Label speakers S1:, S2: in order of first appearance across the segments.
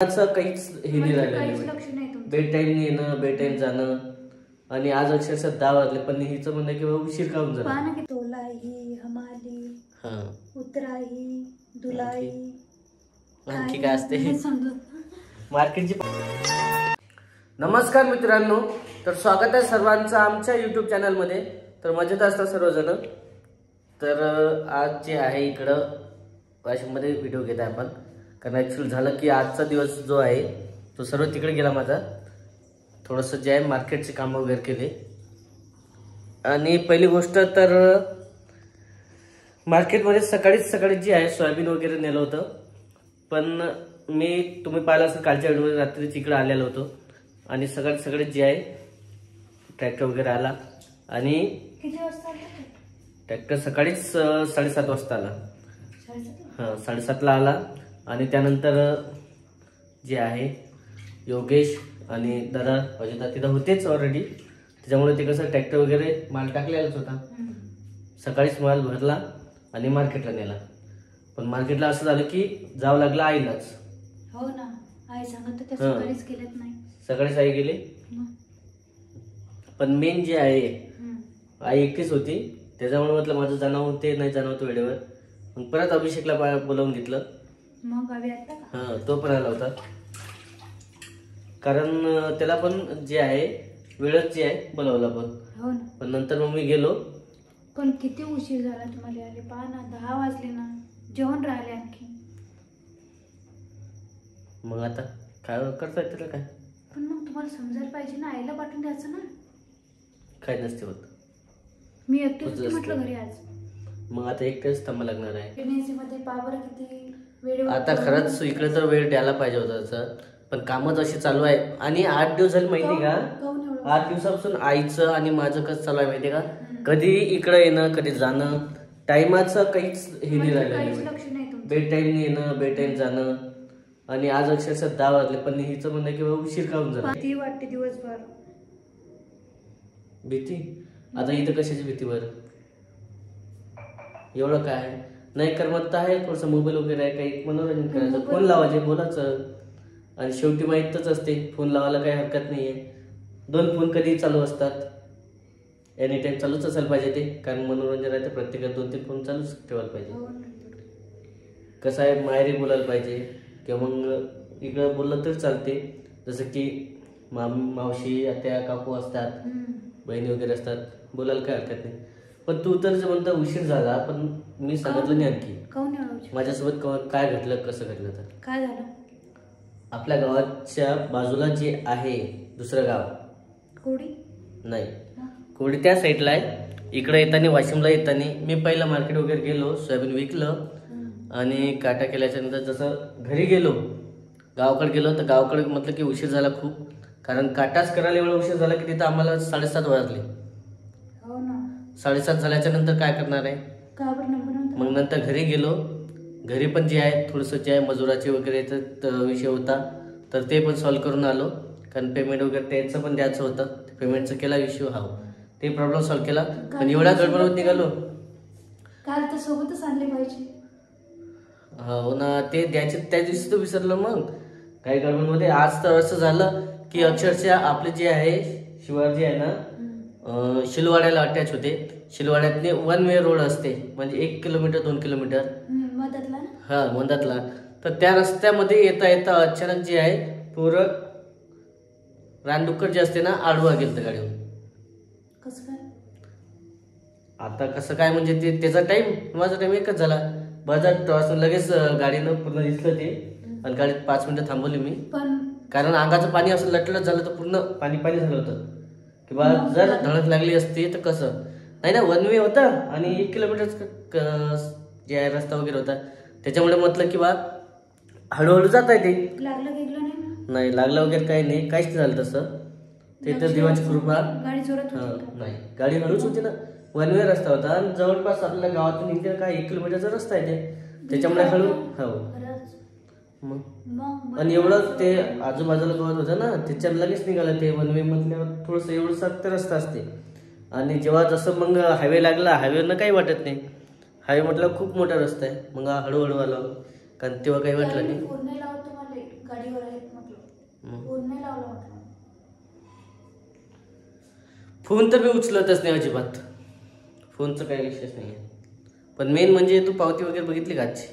S1: असं काहीच हे नाही राहिलं, बेड टाइम येणं बेड टाइम जाणं. आणि आज अक्षरशः 10 वाजले पण हिचं म्हणणं किंवा उशीर काऊन झाला.
S2: तोलाई हमाली उतराई दुलाई
S1: आणखी काय असते मार्केटची. नमस्कार मित्रांनो, तर स्वागत आहे सर्वांचं आमच्या यूट्यूब चॅनलमध्ये. तर मजेत असतात सर्वजण. तर आज जे आहे इकडं वाशिममध्ये व्हिडिओ घेत आहे आपण, कारण ॲक्च्युअली झालं की आजचा दिवस जो आहे तो सर्व तिकडे गेला माझा. थोडंसं जे आहे मार्केटचे कामं वगैरे केले. आणि पहिली गोष्ट तर मार्केटमध्ये सकाळी जी आहे सोयाबीन वगैरे नेलं होतं. पण तुम्ही पाहिलं असेल कालच्या व्हिडिओमध्ये रात्रीच इकडे आलेलो होतो. आणि सगळे जे आहे ट्रॅक्टर वगैरे आला. आणि
S2: किती वाजता
S1: ट्रॅक्टर सकाळीच 7:30 वाजता आला. 7:30ला आला. आणि त्यानंतर जे आहे योगेश आणि दादा अजिता तिथं होतेच ऑलरेडी. त्याच्यामुळे ते कसं ट्रॅक्टर वगैरे माल टाकलेलाच होता. सकाळीच माल भरला आणि मार्केटला नेला. पण मार्केटला असं झालं की जावं लागलं आईलाच.
S2: हो ना, आई सांगत होती सकाळीच गेलेत नाही.
S1: सकाळीच आई गेले. पण मेन जे आहे आई एकटीच होती. त्याच्यामुळे म्हटलं माझं जाणं होते नाही जाणं होतं वेळेवर. मग परत अभिषेकला बोलावून घेतलं.
S2: मग अभि आला का?
S1: तो पण आला होता. कारण त्याला पण जे आहे वेळच जे आहे बोलावला पण.
S2: हो ना.
S1: पण नंतर मग मी गेलो.
S2: पण किती उशीर झाला तुम्हाला आले. पहा ना 10 वाजले ना, जेवण राहिले आणखी.
S1: मग आता काय करता येतं काय.
S2: पण मग तुम्हाला समजायला पाहिजे ना, आईला पाठवून द्यायचं ना.
S1: काय नसते होत.
S2: मी एकटीच म्हटलं घरी आज.
S1: मग आता एकटेच थांबा लागणार आहे.
S2: प्रेग्नन्सी मध्ये पावर किती वेळ.
S1: आता खरंच इकडे तर वेळ द्यायला पाहिजे होता तसं. पण कामच अशी चालू आहे. आणि 8 दिवस झाले माहिती का. 8 दिवसापासून आईचं आणि माझं कसं चालू आहे माहिती का. कधी इकडे येणं कधी जाणं, टाइमाचं काहीच हे नाही राहिलं. बेड टाइम येणं बेड टाइम जाणं. आणि आज अक्षरशः 10 वाजले पण हिचं म्हणणं किंवा उशीर काऊन झाला.
S2: भीती वाटते दिवसभर.
S1: भीती आता इथं कशाची भीती बरं. एवढं काय आहे नाही करमत तर आहे. थोडंसं मोबाईल वगैरे आहे, काही मनोरंजन करायचं, फोन लावायचे बोलायचं. आणि शेवटी माहीतच असते फोन लावायला काही हरकत नाहीये. 2 फोन कधी चालू असतात. एनी टाइम चालूच असायला पाहिजे ते. कारण मनोरंजन आहे तर प्रत्येकात 2-3 फोन चालूच ठेवायला पाहिजे. कसं आहे माहेरी बोलायला पाहिजे किंवा मग इकडं बोललं तर चालते. जसं की मावशी आत्या काकू असतात, बहिणी वगैरे असतात, बोलायला काय हरकत नाही. पण तू तर म्हणता उशीर झाला पण मी सांगितलं नाही आणखी माझ्यासोबत काय घडलं कसं घडलं. तर
S2: काय झालं.
S1: आपल्या गावाच्या बाजूला जे आहे दुसरं गाव
S2: कोडी
S1: नाही, कोडी त्या साईडला आहे. इकडे येताना वाशिमला येताना मी पहिलं मार्केट वगैरे गेलो, सोयाबीन विकलं. आणि काटा केल्याच्या नंतर जसं घरी गेलो गावाकडे गेलो तर गावाकडे म्हटलं की उशीर झाला खूप. कारण काटाच करायला एवढा उशीर झाला की तिथं आम्हाला 7:30 वाजले. 7:30 झाल्याच्या नंतर काय करणार आहे. मग नंतर घरी गेलो. घरी पण जे आहे थोडंसं जे आहे मजुराचे वगैरे विषय होता तर ते पण सॉल्व्ह करून आलो. कारण पेमेंट वगैरे त्यांचं पण द्यायचं होतं. पेमेंटचं केला इश्यू ते प्रॉब्लेम सॉल्व्ह केला. पण एवढा गडबडीत निघालो.
S2: काल तर सोबतच आणले पाहिजे.
S1: हो ना, ते द्यायचे त्या दिवशी तर विसरलं. मग काही गडबडमध्ये आज तर असं झालं की अक्षरशः आपले जे आहे शिवाजी आहे ना शिलवाड्याला अटॅच होते. शिलवाड्यातले 1 वे रोड असते म्हणजे 1 किलोमीटर 2 किलोमीटर मधातला. तर त्या रस्त्यामध्ये येता येता अचानक जे आहे पूर्ण रानडुक्कर जे असते ना आडवा गेलं गाडीवर.
S2: कसं काय
S1: आता कसं काय म्हणजे त्याचा टाइम माझा टाइम एकच झाला. बाजार लगेच गाडीनं पूर्ण दिसलं ते. आणि गाडीत 5 मिनिटं थांबवली मी. कारण अंगाचं पाणी असं लटलट झालं तर पूर्ण पाणी झालं होतं. किंवा जर धडक लागली असती तर कसं नाही ना. 1 वे होता आणि 1 किलोमीटर जे आहे रस्ता वगैरे होता. त्याच्यामुळे म्हटलं की बा हळूहळू जात आहे ते. नाही लागलं वगैरे काही नाही, काहीच नाही झालं तसं. ते तर देवाची कृपा. नाही गाडी हळूच होती ना. 1 वे रस्ता होता आणि जवळपास आपल्या गावातून निघते काय 1 किलोमीटरचा रस्ता आहे ते. त्याच्यामुळे हळू मग आणि एवढं ते आजूबाजूला गावात होतं ना त्याच्यात लगेच निघालं ते 1 वे म्हटल्यावर थोडंसं एवढं सक्त रस्ता असते. आणि जेव्हा जसं मग हायवे लागला हायवेनं काही वाटत नाही. हायवे म्हटलं खूप मोठा रस्ता आहे. मग हळूहळू आलो कारण तेव्हा काही वाटलं नाही.
S2: आलेत म्हटलं. फोन नाही लावला म्हटलं.
S1: फोन तर मी उचलतच नाही अजिबात. फोनचं काही विषयच नाही आहे. पण मेन म्हणजे तू पावती वगैरे बघितली का आजची?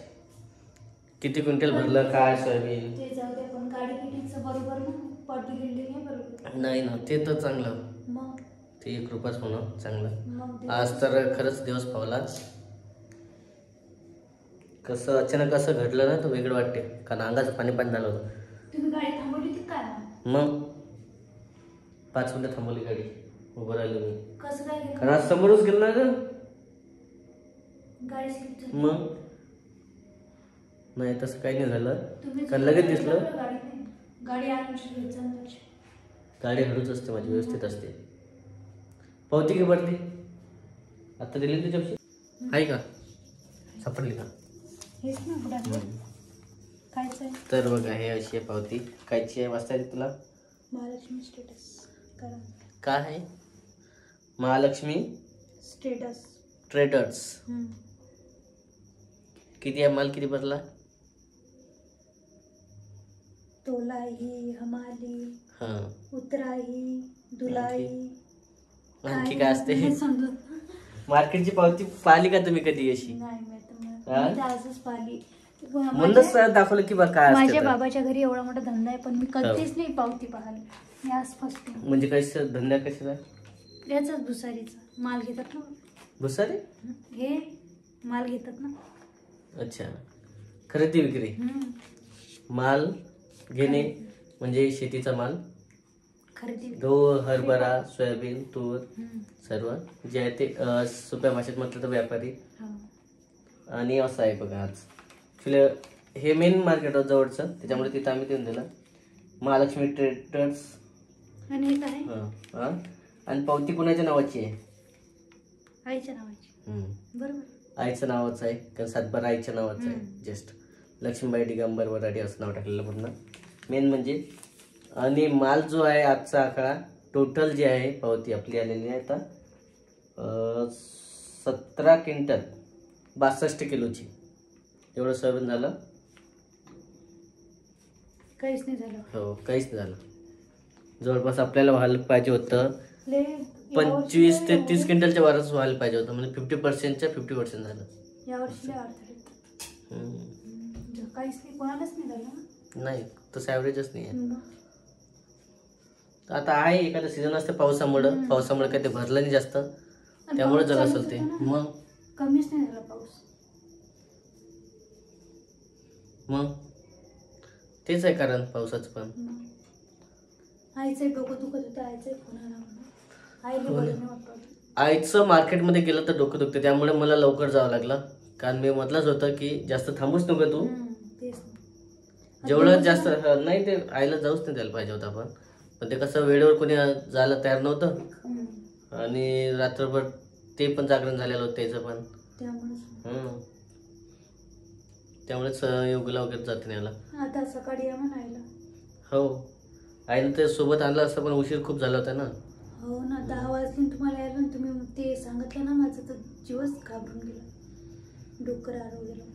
S1: किती क्विंटल भरलं काय सोयाबीन?
S2: ते जाऊ दे, पण गाडी कितीचं बरोबर ना, पावती गेली नाही बरोबर.
S1: नाही ना, ते तर चांगलं.
S2: मग
S1: ते 1 रुपयाच होणं चांगलं.
S2: मग
S1: आज तर खरंच दिवस पावला. कसं अचानक असं घडलं ना, तर वेगळं वाटते. कारण अंगाचं पाणी झालं होतं.
S2: तुम्ही गाडी थांबवली होती काय?
S1: मग 5 मिनिटं थांबवली गाडी, उभं राहिलो मी.
S2: कसं काय गेलं?
S1: कारण आज समोरच गेलं ना ग.
S2: गाडी स्लिप झाली.
S1: मग नाही तसं काही नाही झालं.
S2: तुम्ही
S1: कारण लगेच दिसलं.
S2: गाडी आणून
S1: गाडी हळूच असते माझी, व्यवस्थित असते. पावती की भरली आता दिली तुझ्या आहे का? सापडली का?
S2: हेच ना बुडाले. कायच आहे?
S1: तर बघा, हे अशी आहे पावती. कायची आहे वाचता येते तुला?
S2: महालक्ष्मी स्टेटस करा.
S1: काय आहे? Mahalakshmi
S2: status
S1: traders. किती आहे माल? किती भरला?
S2: तोलाई, हमाली,
S1: हां,
S2: उतराई, दुलाई.
S1: आणखी काय असते?
S2: समजत
S1: मार्केटची पावती पाहिली का तुम्ही कधी अशी?
S2: नाही. मी आजच पाहिली.
S1: म्हणूनच दाखवलं की बा काय असते.
S2: माझ्या बाबाच्या घरी एवढा मोठा धंदा आहे, पण मी कधीच नाही पावती पाहिली. मी आज फर्स्ट टाइम.
S1: म्हणजे कसं धंदा कशाचा?
S2: याचाच भुसारीचा माल घेतात ना.
S1: भुसारी?
S2: हे माल घेतात ना.
S1: अच्छा, खरेदी विक्री. माल घेणे म्हणजे शेतीचा माल.
S2: खरेदी
S1: गहू, हरभरा, सोयाबीन, तूर सर्व जे आहे ते सोप्या भाषेत म्हटलं तर व्यापारी. आणि असं आहे बघा, आज ॲक्च्युली हे मेन मार्केट जवळचं, त्याच्यामुळे तिथं आम्ही देऊन दिलं. महालक्ष्मी ट्रेडर्स.
S2: आणि हे काय?
S1: हां. आणि पावती कुणाच्या नावाची आहे?
S2: आईच्या नावाची. बरोबर,
S1: आईचं नावाचं आहे. कारण सातबारा आईच्या नावाचं आहे. जस्ट लक्ष्मीबाई दिगंबर वराडी असं नाव टाकलेलं पूर्ण. मेन म्हणजे आणि माल जो आहे आजचा आकडा टोटल जे आहे पावती आपली आलेली आहे आता 17 क्विंटल 62 किलोची. एवढं सोयाबीन झालं.
S2: काहीच नाही झालं.
S1: हो, काहीच नाही झालं. जवळपास आपल्याला व्हायला पाहिजे होतं 25 ते 30 क्विंटलच्या वरच व्हायला पाहिजे होतं. म्हणजे 50%च्या 50% झालं
S2: यावर्षी. काहीच नाही, कोणालाच नाही झालं. नाही,
S1: तसं ॲव्हरेजच नाही आहे. आता आहे एखादं सीझन असते पावसामुळे काय ते भरलं नाही जास्त, त्यामुळे जग असेल ते. मग
S2: कमीच नाही झाला पाऊस.
S1: मग तेच आहे कारण पावसाचं. पण
S2: आईचं डोकं दुखत होतं. आईचं फोन आला. आईला बरं नाही वाटत.
S1: आईचं मार्केटमध्ये गेलं तर डोकं दुखतं, त्यामुळे मला लवकर जावं लागलं. कारण मी म्हटलंच होतं की जास्त थांबूच नको तू. जेवढं जास्त नाही, ते आईला जाऊच नाही द्यायला पाहिजे होतं आपण. पण ते कसं वेळेवर कोणी जायला तयार नव्हतं. आणि रात्रभर ते पण जागरण झालेलं होतं त्याचं पण. त्यामुळेच योगला वगैरे जाते न्यायला.
S2: आता सकाळी या म्हणा आईला.
S1: हो, आईला ते सोबत आणलं असतं, पण उशीर खूप झाला होता ना.
S2: हो ना, 10 वाजले तुम्हाला यायला. तुम्ही ते सांगितलं ना, माझं तर जीवच घाबरून गेला. डोकर आलं वगैरे.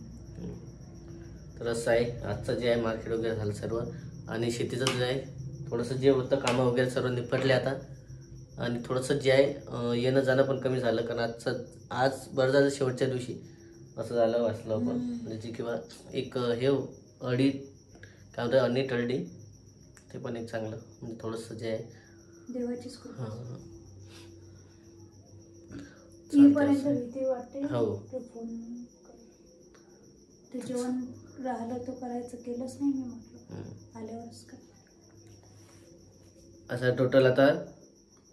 S1: तर असं आहे आजचं जे आहे मार्केट वगैरे झालं सर्व. आणि शेतीचं जे आहे थोडंसं जे होतं कामं वगैरे सर्व निपटले आता. आणि थोडंसं जे आहे येणं जाणं पण कमी झालं. कारण आज बरं झालं शेवटच्या दिवशी असं झालं वाचलं आपण. म्हणजे किंवा एक हे अडी काय म्हणतात अनी टळडी, ते पण एक चांगलं. म्हणजे थोडंसं जे आहे
S2: देवाचीच कृपा.
S1: हो,
S2: ते जेवण राहिलं तो करायचं, केलंच नाही मी. म्हटलं आल्यावरच काय.
S1: असं टोटल आता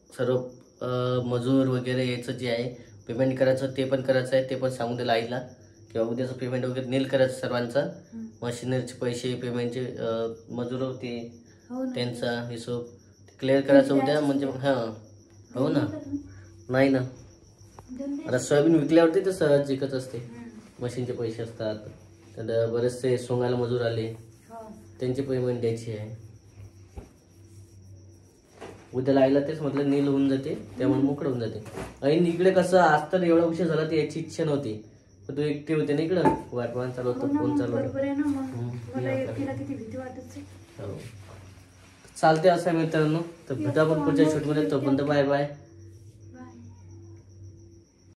S1: सर्व मजूर वगैरे याचं जे आहे पेमेंट करायचं ते पण करायचं आहे. ते पण सांगून दिलं आईला किंवा उद्याचं पेमेंट वगैरे नील करायचं सर्वांचं. मशिनरीचे पैसे, पेमेंटचे मजूर होते त्यांचा हिशोब क्लिअर करायचं उद्या. म्हणजे हो ना. नाही ना, आता सोयाबीन विकल्यावरती तर सहज जिकत असते. मशीनचे पैसे असतात. तर बरेचसे सोंगायला मजूर आले, त्यांची पेमेंट द्यायची आहे. उद्याला आईला तेच म्हटलं नील होऊन जाते, त्यामुळे मोकळं होऊन जाते. आणि इकडे कसं आज तर एवढा उशीर झाला ती याची इच्छा नव्हती. पण तू एकटी होते ना इकडं, वाटवान चालू होतं, फोन चालू होतं.
S2: बरोबर आहे ना. मग मला एकटीला किती भीती वाटत.
S1: हो चालते असं आहे मित्रांनो. तर भेटू आपण पुढच्या शूटमध्ये. तोपर्यंत बाय बाय.